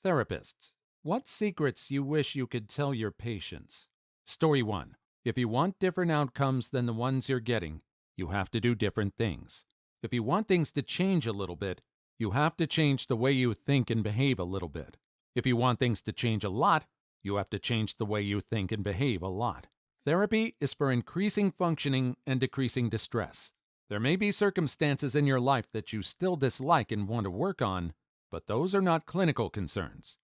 Therapists, what secrets you wish you could tell your patients? Story 1. If you want different outcomes than the ones you're getting, you have to do different things. If you want things to change a little bit, you have to change the way you think and behave a little bit. If you want things to change a lot, you have to change the way you think and behave a lot. Therapy is for increasing functioning and decreasing distress. There may be circumstances in your life that you still dislike and want to work on, but those are not clinical concerns.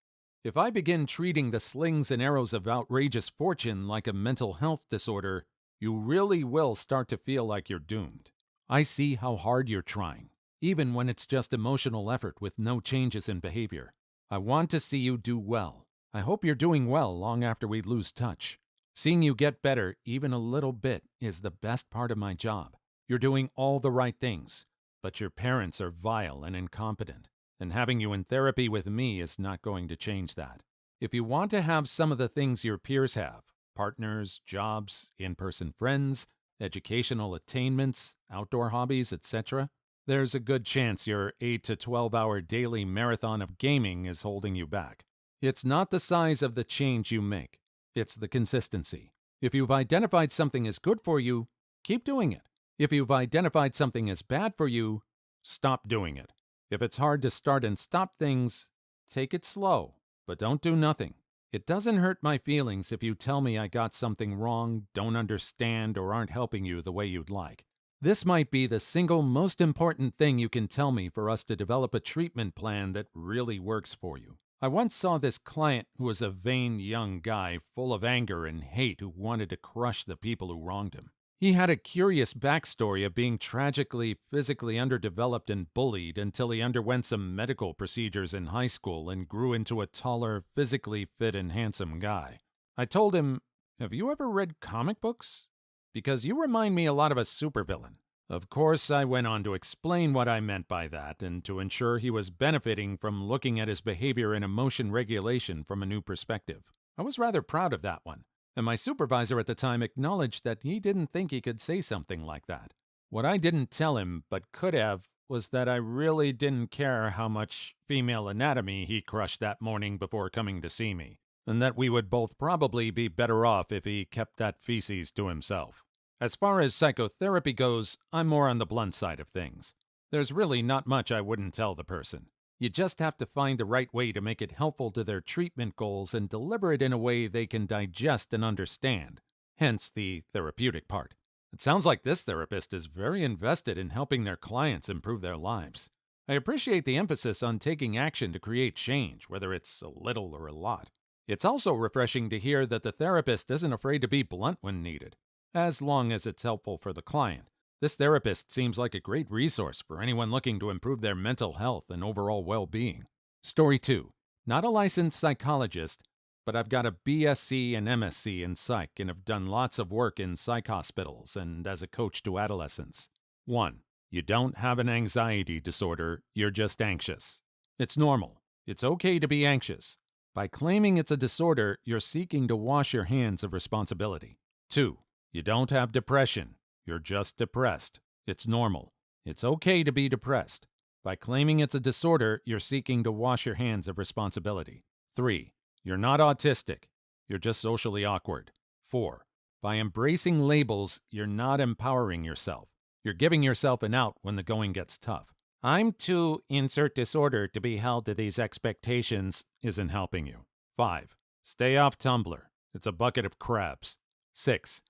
If I begin treating the slings and arrows of outrageous fortune like a mental health disorder, you really will start to feel like you're doomed. I see how hard you're trying, even when it's just emotional effort with no changes in behavior. I want to see you do well. I hope you're doing well long after we lose touch. Seeing you get better, even a little bit, is the best part of my job. You're doing all the right things, but your parents are vile and incompetent, and having you in therapy with me is not going to change that. If you want to have some of the things your peers have, partners, jobs, in-person friends, educational attainments, outdoor hobbies, etc., there's a good chance your 8 to 12-hour daily marathon of gaming is holding you back. It's not the size of the change you make. It's the consistency. If you've identified something as good for you, keep doing it. If you've identified something as bad for you, stop doing it. If it's hard to start and stop things, take it slow, but don't do nothing. It doesn't hurt my feelings if you tell me I got something wrong, don't understand, or aren't helping you the way you'd like. This might be the single most important thing you can tell me for us to develop a treatment plan that really works for you. I once saw this client who was a vain young guy full of anger and hate who wanted to crush the people who wronged him. He had a curious backstory of being tragically physically underdeveloped and bullied until he underwent some medical procedures in high school and grew into a taller, physically fit and handsome guy. I told him, "Have you ever read comic books? Because you remind me a lot of a supervillain." Of course, I went on to explain what I meant by that and to ensure he was benefiting from looking at his behavior and emotion regulation from a new perspective. I was rather proud of that one, and my supervisor at the time acknowledged that he didn't think he could say something like that. What I didn't tell him, but could have, was that I really didn't care how much female anatomy he crushed that morning before coming to see me, and that we would both probably be better off if he kept that feces to himself. As far as psychotherapy goes, I'm more on the blunt side of things. There's really not much I wouldn't tell the person. You just have to find the right way to make it helpful to their treatment goals and deliver it in a way they can digest and understand. Hence the therapeutic part. It sounds like this therapist is very invested in helping their clients improve their lives. I appreciate the emphasis on taking action to create change, whether it's a little or a lot. It's also refreshing to hear that the therapist isn't afraid to be blunt when needed, as long as it's helpful for the client. This therapist seems like a great resource for anyone looking to improve their mental health and overall well-being. Story 2. Not a licensed psychologist, but I've got a BSc and MSc in psych and have done lots of work in psych hospitals and as a coach to adolescents. 1. You don't have an anxiety disorder, you're just anxious. It's normal. It's okay to be anxious. By claiming it's a disorder, you're seeking to wash your hands of responsibility. 2. You don't have depression. You're just depressed. It's normal. It's okay to be depressed. By claiming it's a disorder, you're seeking to wash your hands of responsibility. 3. You're not autistic. You're just socially awkward. 4. By embracing labels, you're not empowering yourself. You're giving yourself an out when the going gets tough. I'm too insert disorder to be held to these expectations isn't helping you. 5. Stay off Tumblr. It's a bucket of crabs. 6.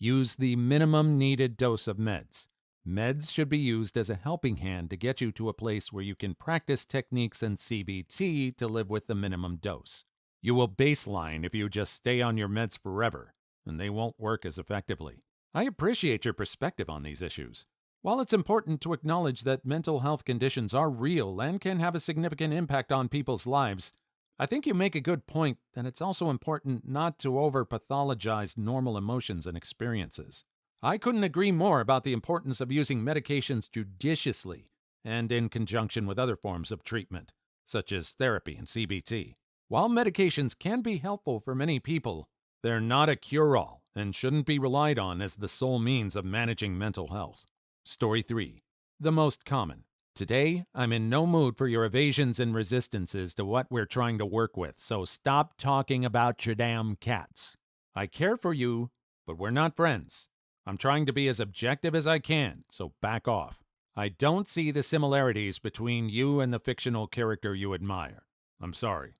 Use the minimum needed dose of meds. Meds should be used as a helping hand to get you to a place where you can practice techniques and CBT to live with the minimum dose. You will baseline if you just stay on your meds forever, and they won't work as effectively. I appreciate your perspective on these issues. While it's important to acknowledge that mental health conditions are real and can have a significant impact on people's lives, I think you make a good point that it's also important not to over-pathologize normal emotions and experiences. I couldn't agree more about the importance of using medications judiciously and in conjunction with other forms of treatment, such as therapy and CBT. While medications can be helpful for many people, they're not a cure-all and shouldn't be relied on as the sole means of managing mental health. Story 3. The most common. Today, I'm in no mood for your evasions and resistances to what we're trying to work with, so stop talking about your damn cats. I care for you, but we're not friends. I'm trying to be as objective as I can, so back off. I don't see the similarities between you and the fictional character you admire. I'm sorry.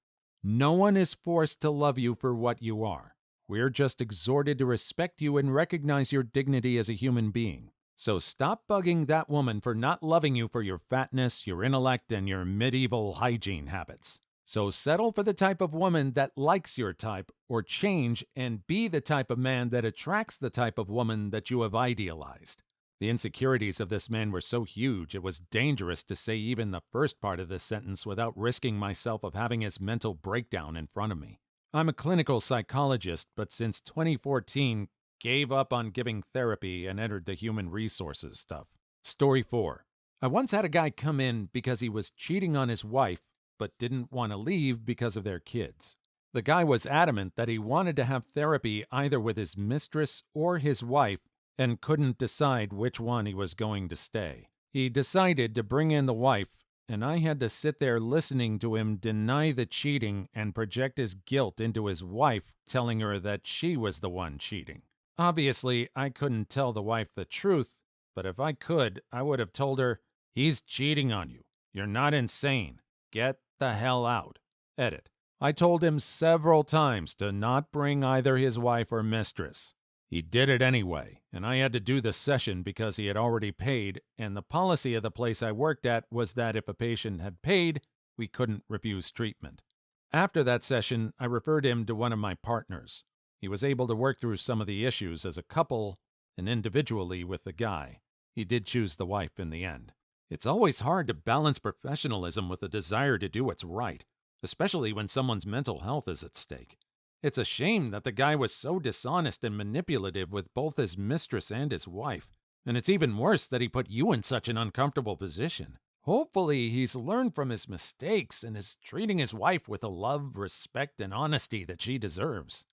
No one is forced to love you for what you are. We're just exhorted to respect you and recognize your dignity as a human being. So stop bugging that woman for not loving you for your fatness, your intellect, and your medieval hygiene habits. So settle for the type of woman that likes your type, or change and be the type of man that attracts the type of woman that you have idealized. The insecurities of this man were so huge it was dangerous to say even the first part of this sentence without risking myself of having his mental breakdown in front of me. I'm a clinical psychologist, but since 2014, gave up on giving therapy and entered the human resources stuff. Story 4. I once had a guy come in because he was cheating on his wife, but didn't want to leave because of their kids. The guy was adamant that he wanted to have therapy either with his mistress or his wife and couldn't decide which one he was going to stay. He decided to bring in the wife, and I had to sit there listening to him deny the cheating and project his guilt into his wife, telling her that she was the one cheating. Obviously, I couldn't tell the wife the truth, but if I could, I would have told her, "He's cheating on you. You're not insane. Get the hell out." Edit. I told him several times to not bring either his wife or mistress. He did it anyway, and I had to do the session because he had already paid, and the policy of the place I worked at was that if a patient had paid, we couldn't refuse treatment. After that session, I referred him to one of my partners. He was able to work through some of the issues as a couple and individually with the guy. He did choose the wife in the end. It's always hard to balance professionalism with the desire to do what's right, especially when someone's mental health is at stake. It's a shame that the guy was so dishonest and manipulative with both his mistress and his wife. And it's even worse that he put you in such an uncomfortable position. Hopefully, he's learned from his mistakes and is treating his wife with the love, respect, and honesty that she deserves.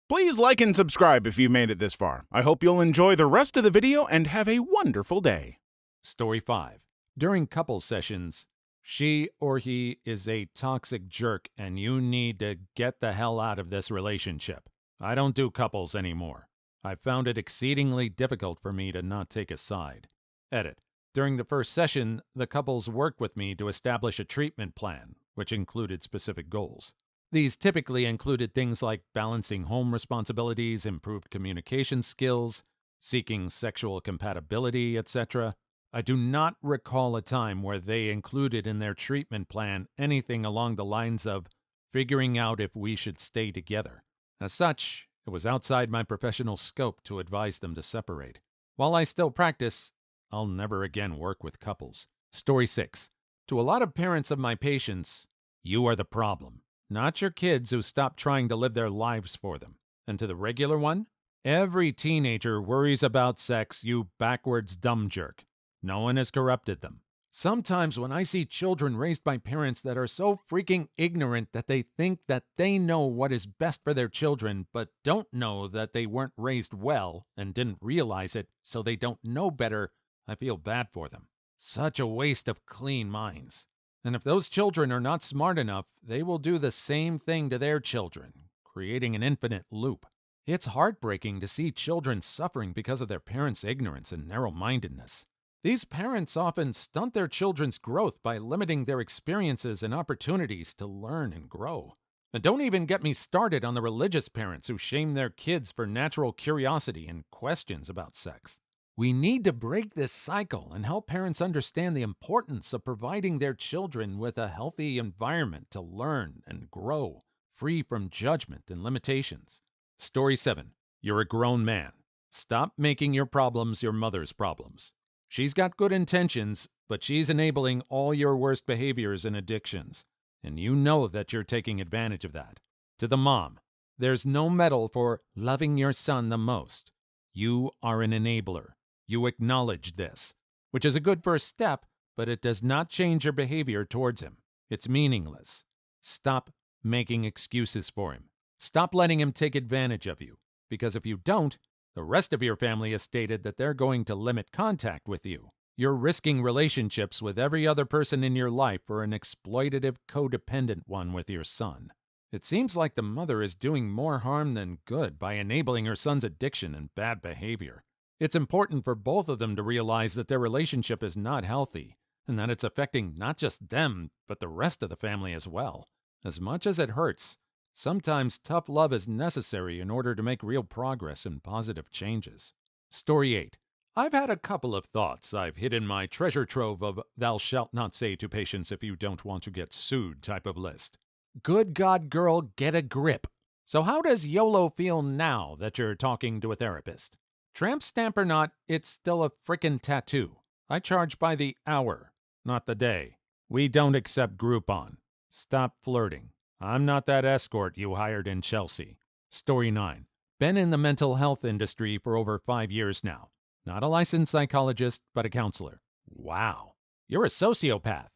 Please like and subscribe if you made it this far. I hope you'll enjoy the rest of the video and have a wonderful day. Story 5. During couple sessions, she or he is a toxic jerk and you need to get the hell out of this relationship. I don't do couples anymore. I found it exceedingly difficult for me to not take a side. Edit. During the first session, the couples worked with me to establish a treatment plan, which included specific goals. These typically included things like balancing home responsibilities, improved communication skills, seeking sexual compatibility, etc. I do not recall a time where they included in their treatment plan anything along the lines of figuring out if we should stay together. As such, it was outside my professional scope to advise them to separate. While I still practice, I'll never again work with couples. Story 6. To a lot of parents of my patients, you are the problem, not your kids who stop trying to live their lives for them. And to the regular one, every teenager worries about sex, you backwards dumb jerk. No one has corrupted them. Sometimes when I see children raised by parents that are so freaking ignorant that they think that they know what is best for their children, but don't know that they weren't raised well and didn't realize it, so they don't know better, I feel bad for them. Such a waste of clean minds. And if those children are not smart enough, they will do the same thing to their children, creating an infinite loop. It's heartbreaking to see children suffering because of their parents' ignorance and narrow-mindedness. These parents often stunt their children's growth by limiting their experiences and opportunities to learn and grow. And don't even get me started on the religious parents who shame their kids for natural curiosity and questions about sex. We need to break this cycle and help parents understand the importance of providing their children with a healthy environment to learn and grow, free from judgment and limitations. Story 7. You're a grown man. Stop making your problems your mother's problems. She's got good intentions, but she's enabling all your worst behaviors and addictions, and you know that you're taking advantage of that. To the mom, there's no medal for loving your son the most. You are an enabler. You acknowledge this, which is a good first step, but it does not change your behavior towards him. It's meaningless. Stop making excuses for him. Stop letting him take advantage of you, because if you don't, the rest of your family has stated that they're going to limit contact with you. You're risking relationships with every other person in your life for an exploitative, codependent one with your son. It seems like the mother is doing more harm than good by enabling her son's addiction and bad behavior. It's important for both of them to realize that their relationship is not healthy and that it's affecting not just them, but the rest of the family as well. As much as it hurts, sometimes tough love is necessary in order to make real progress and positive changes. Story 8. I've had a couple of thoughts I've hid in my treasure trove of thou shalt not say to patients if you don't want to get sued type of list. Good God, girl, get a grip. So, how does YOLO feel now that you're talking to a therapist? Tramp stamp or not, it's still a frickin' tattoo. I charge by the hour, not the day. We don't accept Groupon. Stop flirting. I'm not that escort you hired in Chelsea. Story 9. Been in the mental health industry for over 5 years now. Not a licensed psychologist, but a counselor. Wow. You're a sociopath.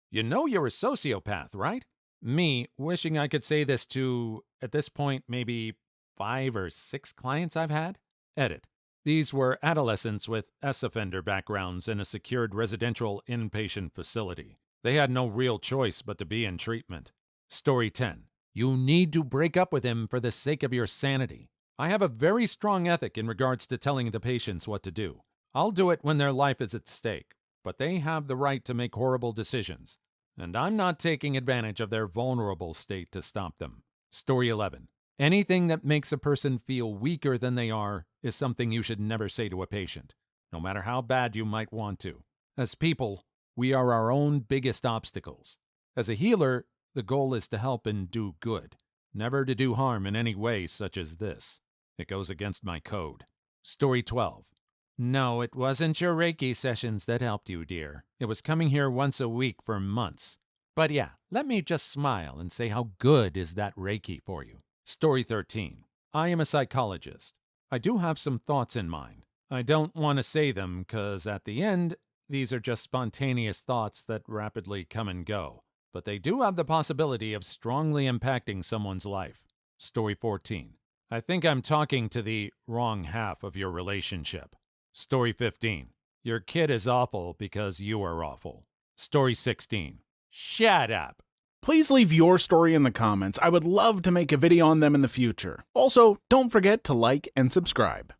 You know you're a sociopath, right? Me, wishing I could say this to, at this point, maybe 5 or 6 clients I've had? Edit. These were adolescents with S-offender backgrounds in a secured residential inpatient facility. They had no real choice but to be in treatment. Story 10. You need to break up with him for the sake of your sanity. I have a very strong ethic in regards to telling the patients what to do. I'll do it when their life is at stake, but they have the right to make horrible decisions, and I'm not taking advantage of their vulnerable state to stop them. Story 11. Anything that makes a person feel weaker than they are is something you should never say to a patient, no matter how bad you might want to. As people, we are our own biggest obstacles. As a healer, the goal is to help and do good, never to do harm in any way such as this. It goes against my code. Story 12. No, it wasn't your Reiki sessions that helped you, dear. It was coming here once a week for months. But yeah, let me just smile and say how good is that Reiki for you. Story 13. I am a psychologist. I do have some thoughts in mind. I don't want to say them because at the end, these are just spontaneous thoughts that rapidly come and go. But they do have the possibility of strongly impacting someone's life. Story 14. I think I'm talking to the wrong half of your relationship. Story 15. Your kid is awful because you are awful. Story 16. Shut up. Please leave your story in the comments. I would love to make a video on them in the future. Also, don't forget to like and subscribe.